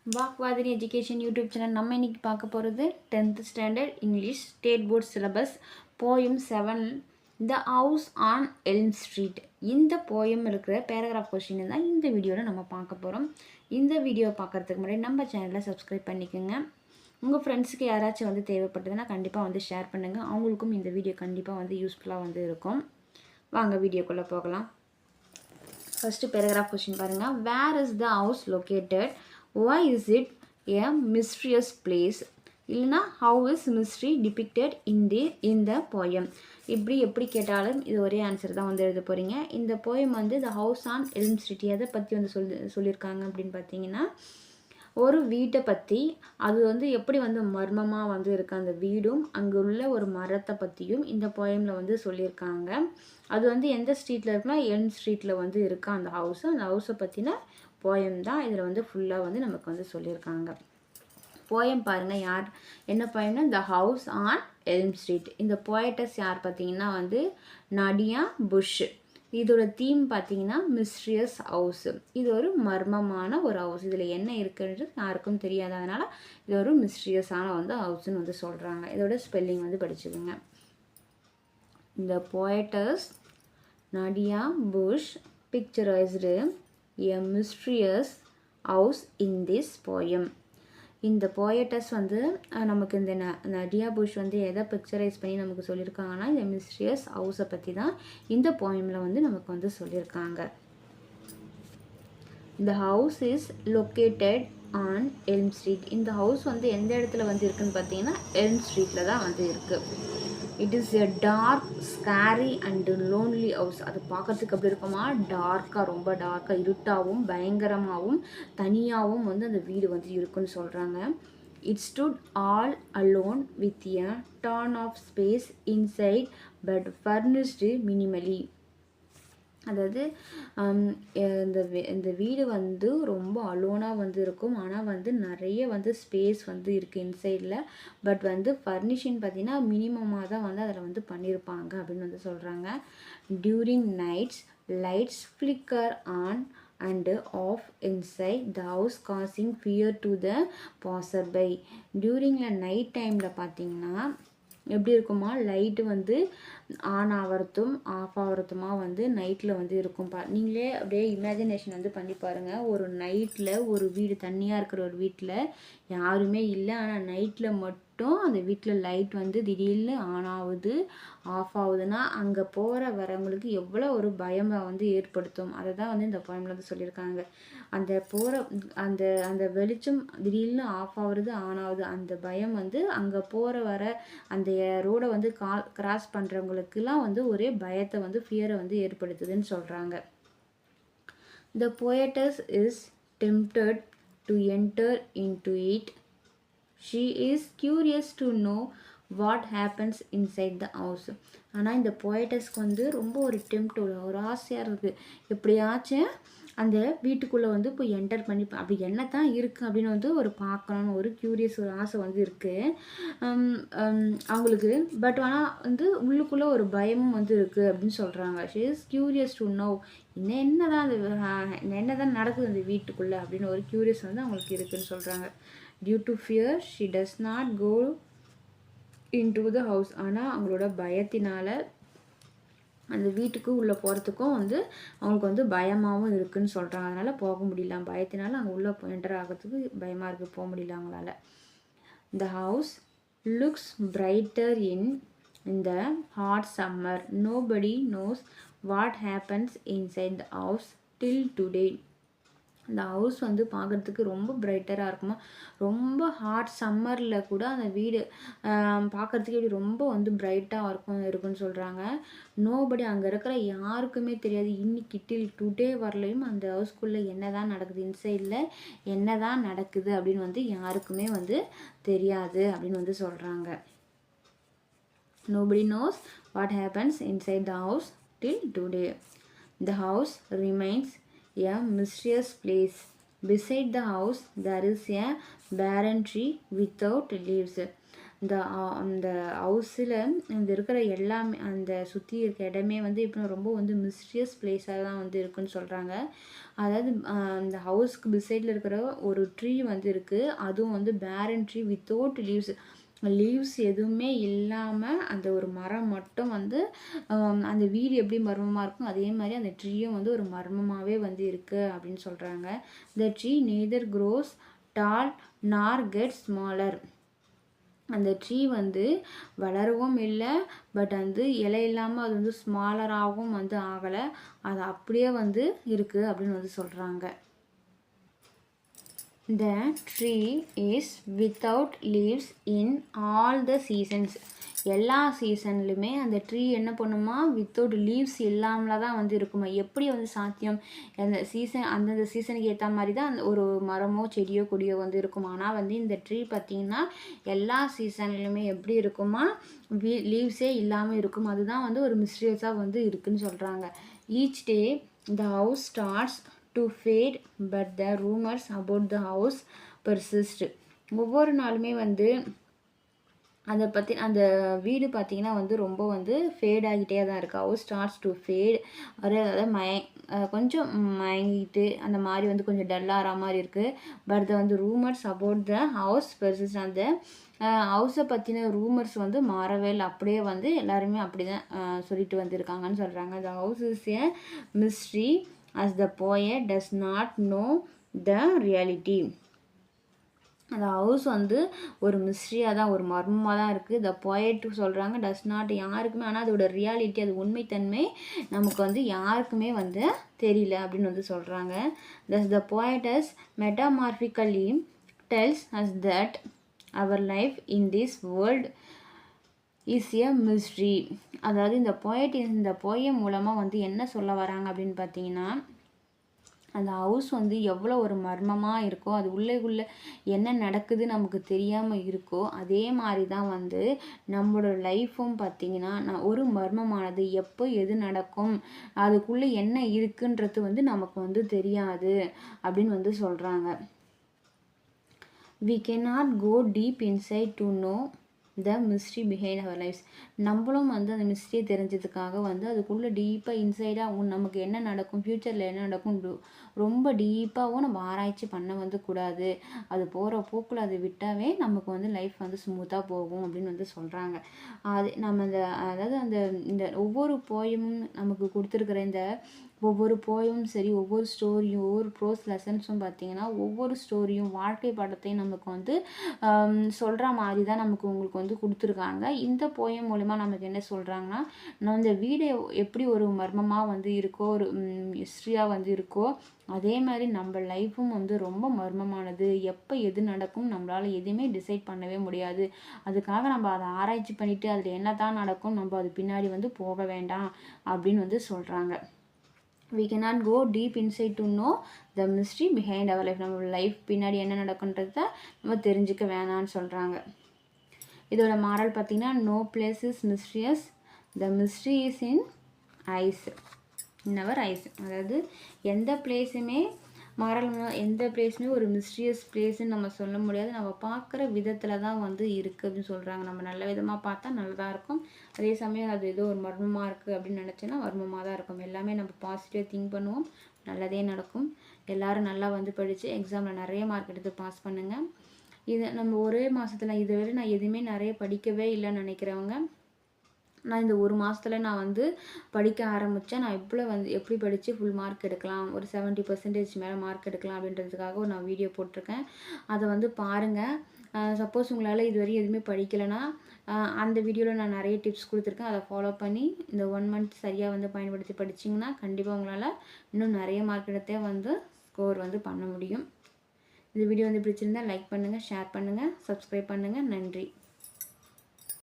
வாக்வாதினி education YouTube channel நம்ம இன்னைக்கு பார்க்க போகிறது 10th standard English state board syllabus poem 7 the house on Elm street. இந்த போயம் இருக்கிற பேராகிராஃப் கொஸ்டின் தான் இந்த வீடியோவில் நம்ம பார்க்க போகிறோம். இந்த வீடியோ பார்க்குறதுக்கு முன்னாடி நம்ம சேனலை சப்ஸ்கிரைப் பண்ணிக்கோங்க. உங்கள் ஃப்ரெண்ட்ஸுக்கு யாராச்சும் வந்து தேவைப்பட்டதுன்னா கண்டிப்பாக வந்து ஷேர் பண்ணுங்கள். அவங்களுக்கும் இந்த வீடியோ கண்டிப்பாக வந்து யூஸ்ஃபுல்லாக வந்து இருக்கும். வாங்க வீடியோக்குள்ளே போகலாம். ஃபஸ்ட்டு பேராகிராஃப் கொஸ்டின் பாருங்கள். Where is the house located? Why is it a mysterious place? இல்லைனா how is mystery depicted in the poem? இப்படி எப்படி கேட்டாலும் இது ஒரே ஆன்சர் தான் வந்து எழுத போகிறீங்க. இந்த போயம் வந்து த ஹவுஸ் ஆன் எல்ம் ஸ்ட்ரீட் எதை பற்றி வந்து சொல்லியிருக்காங்க அப்படின்னு பார்த்தீங்கன்னா, ஒரு வீட்டை பற்றி, அது வந்து எப்படி வந்து மர்மமாக வந்து இருக்குது அந்த வீடும், அங்கே உள்ள ஒரு மரத்தை பற்றியும் இந்த போயமில் வந்து சொல்லியிருக்காங்க. அது வந்து எந்த ஸ்ட்ரீட்டில் இருக்குன்னா எல்ம் ஸ்ட்ரீட்டில் வந்து இருக்கா அந்த ஹவுஸு. அந்த ஹவுஸை பற்றின போயம் தான் இதில் வந்து ஃபுல்லாக வந்து நமக்கு வந்து சொல்லியிருக்காங்க. போயம் பாருங்கள், யார் என்ன போயம்னா the house on Elm street. இந்த போயட்டஸ் யார் பார்த்தீங்கன்னா வந்து நடியா புஷ். இதோட தீம் பார்த்தீங்கன்னா மிஸ்ட்ரியஸ் ஹவுஸ். இது ஒரு மர்மமான ஒரு ஹவுஸ். இதில் என்ன இருக்குன்றது யாருக்கும் தெரியாது, அதனால் இது ஒரு மிஸ்ட்ரியஸான வந்து ஹவுஸ்ன்னு வந்து சொல்கிறாங்க. இதோட ஸ்பெல்லிங் வந்து படிச்சுக்கோங்க. இந்த poetess Nadia Bush picturised a mysterious house in this poem. இந்த போயட்டஸ் வந்து நமக்கு இந்த நடியா புஷ் வந்து எதை பிக்சரைஸ் பண்ணி நமக்கு சொல்லியிருக்காங்கன்னா இந்த மிஸ்ட்ரியஸ் ஹவுஸை பற்றி தான் இந்த போயமில் வந்து நமக்கு வந்து சொல்லியிருக்காங்க. The house is located on Elm Street. இந்த ஹவுஸ் வந்து எந்த இடத்துல வந்து இருக்குன்னு பார்த்தீங்கன்னா எல்ம் ஸ்ட்ரீட்டில் தான் வந்து இருக்குது. It is a dark scary and lonely house. அது பார்க்கறதுக்கு அப்படி இருக்குமா, டார்க்காக, ரொம்ப டார்க்காக, இருட்டாகவும் பயங்கரமாகவும் தனியாகவும் வந்து அந்த வீடு வந்து இருக்குன்னு சொல்கிறாங்க. It stood all alone with a ton of space inside but furnished minimally. அதாவது இந்த வீடு வந்து ரொம்ப அலோனாக வந்து இருக்கும், ஆனால் வந்து நிறைய வந்து ஸ்பேஸ் வந்து இருக்குது இன்சைடில். பட் வந்து ஃபர்னிஷிங் பார்த்திங்கன்னா மினிமமாக தான் வந்து அதில் வந்து பண்ணியிருப்பாங்க அப்படின்னு வந்து சொல்கிறாங்க. During nights lights flicker on and off inside the house causing fear to the passer by. டியூரிங்கில் நைட் டைமில் பார்த்திங்கன்னா எப்படி இருக்குமா, லைட்டு வந்து ஆன் ஆகிறதும் ஆஃப் ஆகிறதுமா வந்து நைட்டில் வந்து இருக்கும். நீங்களே அப்படியே இமேஜினேஷன் வந்து பண்ணி பாருங்கள். ஒரு நைட்டில் ஒரு வீடு, தனியாக இருக்கிற ஒரு வீட்டில் யாருமே இல்லை, ஆனால் நைட்டில் மட்டும் அந்த வீட்டில் லைட் வந்து திடீர்னு ஆன் ஆகுது ஆஃப் ஆகுதுன்னா அங்கே போகிற வரவங்களுக்கு எவ்வளோ ஒரு பயமை வந்து ஏற்படுத்தும். அதை தான் வந்து இந்த போயமில் வந்து சொல்லியிருக்காங்க. அந்த போகிற அந்த அந்த வெளிச்சம் திடீர்னு ஆஃப் ஆகுறது ஆன் ஆகுது, அந்த பயம் வந்து அங்கே போகிற வர அந்த ரோடை வந்து கிராஸ் பண்ணுறவங்களுக்குலாம் வந்து ஒரே பயத்தை வந்து ஃபியரை வந்து ஏற்படுத்துதுன்னு சொல்கிறாங்க. The poetess is tempted to enter into it. She is curious to know what happens inside the house. ஆனால் இந்த போயட்டஸ்க்கு வந்து ரொம்ப ஒரு ஒரு ஆசையாக இருக்குது, எப்படியாச்சும் அந்த வீட்டுக்குள்ளே வந்து இப்போ என்டர் பண்ணி அப்படி என்ன தான் இருக்குது அப்படின்னு வந்து ஒரு பார்க்கணுன்னு ஒரு க்யூரியஸ் ஒரு ஆசை வந்து இருக்குது அவங்களுக்கு. பட் ஆனால் வந்து உள்ளுக்குள்ளே ஒரு பயமும் வந்து இருக்குது அப்படின்னு சொல்கிறாங்க. She is curious to know என்ன தான் நடக்குது அந்த வீட்டுக்குள்ளே அப்படின்னு ஒரு க்யூரியஸ் வந்து அவங்களுக்கு இருக்குதுன்னு சொல்கிறாங்க. Due to fear, she does not go into the house. ஆனால் அவங்களோட பயத்தினால அந்த வீட்டுக்கு உள்ளே போகிறதுக்கும் வந்து அவங்களுக்கு வந்து பயமாகவும் இருக்குதுன்னு சொல்கிறாங்க. அதனால் போக முடியல, பயத்தினால அங்கே உள்ளே என்டர் ஆகிறதுக்கு பயமாக இருக்குது, போக முடியல அவங்களால. The house looks brighter in the hot summer. Nobody knows what happens inside the house till today. அந்த ஹவுஸ் வந்து பார்க்குறதுக்கு ரொம்ப பிரைட்டராக இருக்குமா, ரொம்ப ஹாட் சம்மரில் கூட அந்த வீடு பார்க்குறதுக்கு இப்படி ரொம்ப வந்து பிரைட்டாக இருக்குன்னு சொல்கிறாங்க. நோபடி அங்கே இருக்கிற யாருக்குமே தெரியாது, இன்னைக்கு டில் டுடே வரலையும் அந்த ஹவுஸ்குள்ளே என்ன தான் நடக்குது, இன்சைடில் என்ன தான் நடக்குது அப்படின்னு வந்து யாருக்குமே வந்து தெரியாது அப்படின்னு வந்து சொல்கிறாங்க. Nobody knows what happens inside the house till today. The house remains a mysterious place. Beside the house there is a barren tree without leaves. அந்த ஹவுஸில் இந்த இருக்கிற எல்லாமே அந்த சுற்றி இருக்க இடமே வந்து இப்போ ரொம்ப வந்து மிஸ்டீரியஸ் பிளேஸாக தான் வந்து இருக்குன்னு சொல்கிறாங்க. அதாவது இந்த ஹவுஸ்க்கு பிசைடில் இருக்கிற ஒரு ட்ரீ வந்து இருக்குது. அதுவும் வந்து பேரன் ட்ரீ வித்தவுட் லீவ்ஸ் எதுவுமே இல்லாமல் அந்த ஒரு மரம் மட்டும் வந்து அந்த வீடு எப்படி மர்மமாக இருக்கும் அதே மாதிரி அந்த ட்ரீயும் வந்து ஒரு மர்மமாகவே வந்து இருக்குது அப்படின்னு சொல்கிறாங்க. த ட்ரீ நெய்தர் க்ரோஸ் டால் நார் கெட் ஸ்மாலர். அந்த ட்ரீ வந்து வளரவும் இல்லை, பட் வந்து இலை இல்லாமல் அது வந்து ஸ்மாலராகவும் வந்து ஆகலை, அது அப்படியே வந்து இருக்குது அப்படின்னு வந்து சொல்கிறாங்க. The tree is without leaves in all the seasons. எல்லா சீசன்லையுமே அந்த ட்ரீ என்ன பண்ணுமா, வித்தவுட் லீவ்ஸ் இல்லாமல் தான் வந்து இருக்குமா. எப்படி வந்து சாத்தியம்? அந்த அந்தந்த சீசனுக்கு ஏற்ற மாதிரி தான் அந்த ஒரு மரமோ செடியோ கொடியோ வந்து இருக்கும். ஆனால் வந்து இந்த ட்ரீ பார்த்திங்கன்னா எல்லா சீசன்லையுமே எப்படி இருக்குமா, லீவ்ஸே இல்லாமல் இருக்கும். அதுதான் வந்து ஒரு மிஸ்டீரியஸாக வந்து இருக்குதுன்னு சொல்கிறாங்க. Each day the house starts to fade but the rumors about the house persist. ஒவ்வொரு நாளுமே வந்து அதை பற்றி அந்த வீடு பார்த்திங்கன்னா வந்து ரொம்ப வந்து ஃபேட் ஆகிட்டே தான் இருக்குது. ஹவுஸ் ஸ்டார்ட்ஸ் டு ஃபேட், அதாவது கொஞ்சம் மயங்கிட்டு அந்த மாதிரி வந்து கொஞ்சம் டல்லாகிற மாதிரி இருக்குது. பட் வந்து rumours about the house persist. அந்த ஹவுஸை பற்றின ரூமர்ஸ் வந்து மாறவே இல்லை, அப்படியே வந்து எல்லாருமே அப்படி தான் சொல்லிட்டு வந்துருக்காங்கன்னு சொல்கிறாங்க. The house is a mystery as the poet does not know the reality. அந்த ஹவுஸ் வந்து ஒரு மிஸ்ட்ரியாக தான், ஒரு மர்மமாக தான் இருக்குது. த போயட் சொல்கிறாங்க டஸ் நாட், யாருக்குமே, ஆனால் அதோட ரியாலிட்டி, அது உண்மைத்தன்மை நமக்கு வந்து யாருக்குமே வந்து தெரியல அப்படின்னு வந்து சொல்கிறாங்க. thus the poetess metamorphically tells us that our life in this world is a mystery. அதாவது இந்த போயம் மூலமாக வந்து என்ன சொல்ல வராங்க அப்படின்னு பார்த்தீங்கன்னா, அந்த ஹவுஸ் வந்து எவ்வளோ ஒரு மர்மமாக இருக்கோ, அது உள்ளே என்ன நடக்குது நமக்கு தெரியாமல் இருக்கோ, அதே மாதிரி தான் வந்து நம்மளோட லைஃப்பும் பார்த்திங்கன்னா ஒரு மர்மமானது. எப்போ எது நடக்கும், அதுக்குள்ளே என்ன இருக்குன்றது வந்து நமக்கு வந்து தெரியாது அப்படின்னு வந்து சொல்கிறாங்க. We cannot go deep inside to know the mystery behind our lives. நம்மளும் வந்து அந்த மிஸ்ட்ரியை தெரிஞ்சதுக்காக வந்து அதுக்குள்ளே டீப்பாக இன்சைடாக நமக்கு என்ன நடக்கும், ஃப்யூச்சரில் என்ன நடக்கும், ரொம்ப டீப்பாகவும் நம்ம ஆராய்ச்சி பண்ண வந்து கூடாது. அது போகிற போக்கில் அதை விட்டாவே நமக்கு வந்து லைஃப் வந்து ஸ்மூத்தாக போகும் அப்படின்னு வந்து சொல்கிறாங்க. அது நம்ம அதாவது இந்த ஒவ்வொரு போயமும் நமக்கு கொடுத்துருக்குற இந்த ஒவ்வொரு போயமும் சரி, ஒவ்வொரு ஸ்டோரியும், ஒவ்வொரு ப்ரோஸ் லெசன்ஸும் பார்த்திங்கன்னா ஒவ்வொரு ஸ்டோரியும் வாழ்க்கை பாடத்தையும் நமக்கு வந்து சொல்கிற மாதிரி தான் உங்களுக்கு வந்து கொடுத்துருக்காங்க. இந்த போயம் மூலிமா நமக்கு என்ன சொல்கிறாங்கன்னா, நம்ம இந்த வீடு எப்படி ஒரு மர்மமாக வந்து இருக்கோ, ஒரு ஹிஸ்ட்ரியாக வந்து இருக்கோ, அதே மாதிரி நம்ம லைஃப்பும் வந்து ரொம்ப மர்மமானது. எப்போ எது நடக்கும் நம்மளால் எதுவுமே டிசைட் பண்ணவே முடியாது. அதுக்காக நம்ம அதை ஆராய்ச்சி பண்ணிவிட்டு அதில் என்ன தான் நடக்கும் நம்ம அது பின்னாடி வந்து போக வேண்டாம் அப்படின்னு வந்து சொல்கிறாங்க. we cannot go deep inside to know the mystery behind our life. நம்ம லைஃப் பின்னாடி என்ன நடக்குன்றத நம்ம தெரிஞ்சுக்க வேணான்னு சொல்கிறாங்க. இதோட மாரல் பார்த்திங்கன்னா, no place is mysterious, the mystery is in eyes, in our eyes. அதாவது எந்த பிளேஸுமே எந்த பிளேஸுமே ஒரு மிஸ்டீரியஸ் பிளேஸ்ன்னு நம்ம சொல்ல முடியாது. நம்ம பார்க்குற விதத்தில் தான் வந்து இருக்குது அப்படின்னு சொல்கிறாங்க. நம்ம நல்ல விதமாக பார்த்தா நல்லதாக இருக்கும், அதே சமயம் அது ஏதோ ஒரு மர்மமாக இருக்குது அப்படின்னு நினச்சோன்னா மர்மமாக தான் இருக்கும். எல்லாமே நம்ம பாசிட்டிவாக திங்க் பண்ணுவோம், நல்லதே நடக்கும். எல்லோரும் நல்லா வந்து படித்து எக்ஸாமில் நிறைய மார்க் எடுத்து பாஸ் பண்ணுங்கள். இது நம்ம ஒரே மாதத்தில் இதுவரை நான் எதுவுமே நிறைய படிக்கவே இல்லைன்னு நினைக்கிறவங்க, நான் இந்த ஒரு மாதத்தில் நான் வந்து படிக்க ஆரம்பித்தேன். நான் எப்படி படித்து ஃபுல் மார்க் எடுக்கலாம், ஒரு 70% மேலே மார்க் எடுக்கலாம் அப்படின்றதுக்காக நான் வீடியோ போட்டிருக்கேன். அதை வந்து பாருங்கள். சப்போஸ் உங்களால் இதுவரை எதுவுமே படிக்கலைன்னா அந்த வீடியோவில் நான் நிறைய டிப்ஸ் கொடுத்துருக்கேன். அதை ஃபாலோ பண்ணி இந்த 1 மந்த் சரியாக வந்து பயன்படுத்தி படிச்சிங்கன்னா கண்டிப்பாக உங்களால் இன்னும் நிறைய மார்க் எடுத்தே வந்து ஸ்கோர் வந்து பண்ண முடியும். இந்த வீடியோ வந்து பிடிச்சிருந்தால் லைக் பண்ணுங்கள், ஷேர் பண்ணுங்கள், சப்ஸ்கிரைப் பண்ணுங்கள். நன்றி.